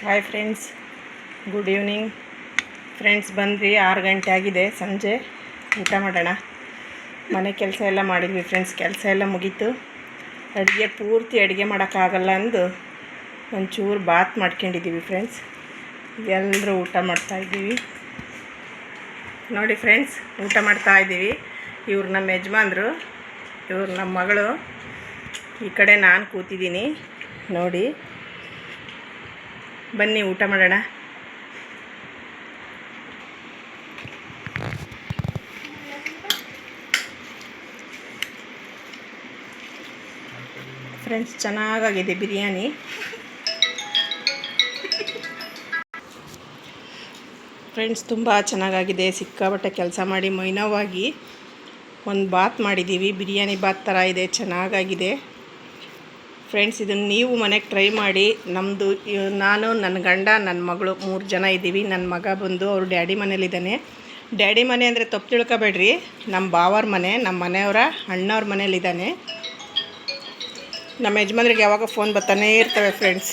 Hi friends, good evening friends. ಬಂದ್ವಿ 6 ಗಂಟೆ ಆಗಿದೆ, ಸಂಜೆ ಊಟ ಮಾಡೋಣ. ಮನೆ ಕೆಲಸ ಎಲ್ಲ ಮಾಡಿದ್ವಿ ಫ್ರೆಂಡ್ಸ್. ಕೆಲಸ ಎಲ್ಲ ಮುಗೀತು. ಪೂರ್ತಿ ಅಡುಗೆ ಮಾಡೋಕ್ಕಾಗಲ್ಲ ಅಂದು ಒಂಚೂರು ಬಾತ್ ಮಾಡ್ಕೊಂಡಿದ್ದೀವಿ ಫ್ರೆಂಡ್ಸ್. ಎಲ್ಲರೂ ಊಟ ಮಾಡ್ತಾಯಿದ್ದೀವಿ ನೋಡಿ ಫ್ರೆಂಡ್ಸ್. ಊಟ ಮಾಡ್ತಾಯಿದ್ದೀವಿ. ಇವ್ರು ನಮ್ಮ ಯಜಮಾನ್ರು, ಇವ್ರು ನಮ್ಮ ಮಗಳು. ಈ ಕಡೆ ನಾನು ಕೂತಿದ್ದೀನಿ ನೋಡಿ. ಬನ್ನಿ ಊಟ ಮಾಡೋಣ. ಫ್ರೆಂಡ್ಸ್, ಚೆನ್ನಾಗಾಗಿದೆ ಬಿರಿಯಾನಿ. ಫ್ರೆಂಡ್ಸ್, ತುಂಬ ಚೆನ್ನಾಗಾಗಿದೆ. ಸಿಕ್ಕಾಪಟ್ಟೆ ಕೆಲಸ ಮಾಡಿ ಮೈನವಾಗಿ ಒಂದು ಬಾತ್ ಮಾಡಿದ್ದೀವಿ. ಬಿರಿಯಾನಿ ಬಾತ್ ಥರ ಇದೆ, ಚೆನ್ನಾಗಾಗಿದೆ ಫ್ರೆಂಡ್ಸ್. ಇದನ್ನು ನೀವು ಮನೆಗೆ ಟ್ರೈ ಮಾಡಿ. ನಾನು, ನನ್ನ ಗಂಡ, ನನ್ನ ಮಗಳು 3 ಜನ ಇದ್ದೀವಿ. ನನ್ನ ಮಗ ಬಂದು ಅವ್ರ ಡ್ಯಾಡಿ ಮನೇಲಿದ್ದಾನೆ. ಡ್ಯಾಡಿ ಮನೆ ಅಂದರೆ ತಪ್ಪು ತಿಳ್ಕೊಬೇಡ್ರಿ, ನಮ್ಮ ಬಾವರ ಮನೆ, ನಮ್ಮ ಮನೆಯವರ ಅಣ್ಣವ್ರ ಮನೇಲಿದ್ದಾನೆ. ನಮ್ಮ ಯಜಮಾನ್ರಿಗೆ ಯಾವಾಗ ಫೋನ್ ಬರ್ತಾನೇ ಇರ್ತವೆ ಫ್ರೆಂಡ್ಸ್.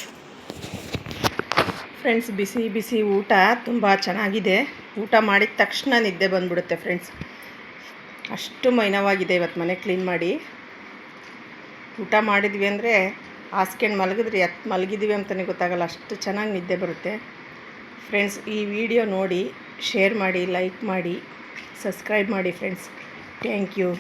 ಬಿಸಿ ಬಿಸಿ ಊಟ ತುಂಬ ಚೆನ್ನಾಗಿದೆ. ಊಟ ಮಾಡಿದ ತಕ್ಷಣ ನಿದ್ದೆ ಬಂದುಬಿಡುತ್ತೆ ಫ್ರೆಂಡ್ಸ್. ಅಷ್ಟು ಮೈನವಾಗಿದೆ. ಇವತ್ತು ಮನೆ ಕ್ಲೀನ್ ಮಾಡಿ ಊಟ ಮಾಡಿದ್ವಿ ಅಂದರೆ ಹಾಸ್ಕೊಂಡು ಮಲಗಿದ್ವಿ ಅಂತಲೇ ಗೊತ್ತಾಗಲ್ಲ, ಅಷ್ಟು ಚೆನ್ನಾಗಿ ನಿದ್ದೆ ಬರುತ್ತೆ ಫ್ರೆಂಡ್ಸ್. ಈ ವಿಡಿಯೋ ನೋಡಿ, ಶೇರ್ ಮಾಡಿ, ಲೈಕ್ ಮಾಡಿ, ಸಬ್ಸ್ಕ್ರೈಬ್ ಮಾಡಿ ಫ್ರೆಂಡ್ಸ್. Thank you.